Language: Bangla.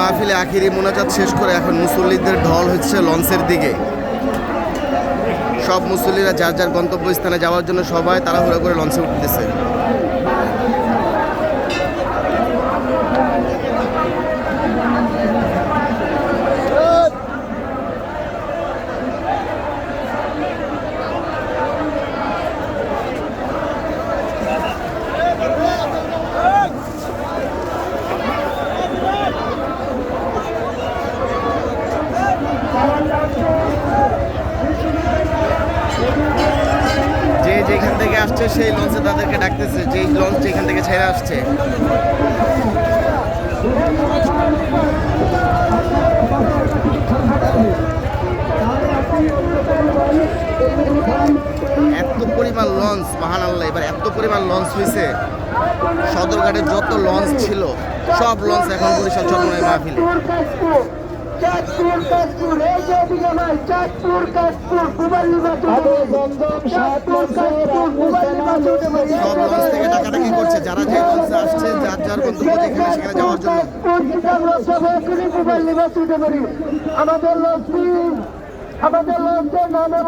মাহফিলে আখিরি মোনাজাত শেষ করে এখন মুসল্লিদের ঢল হচ্ছে লঞ্চের দিকে। সব মুসল্লিরা যার যার গন্তব্যস্থানে যাওয়ার জন্য সবাই তাড়াহুড়ো করে লঞ্চে উঠতেছে। যে যেখান থেকে আসছে সেই লঞ্চে তাদেরকে ডাকতেছে, যেই লঞ্চ যেখান থেকে ছেড়ে আসছে। এত পরিমাণ লঞ্চ, সুবহানাল্লাহ, এবার এত পরিমাণ লঞ্চ হয়েছে, সদরঘাটে যত লঞ্চ ছিল সব লঞ্চ এখন বরিশাল চট্টগ্রাম মাহফিলে। সব লঞ্চ থেকে ডাকাডাকি করছে, যারা যে লঞ্চে আসছে যার যার গন্তব্য যেখানে সেখানে যাওয়ার জন্য। আমাদের লঞ্চের নামে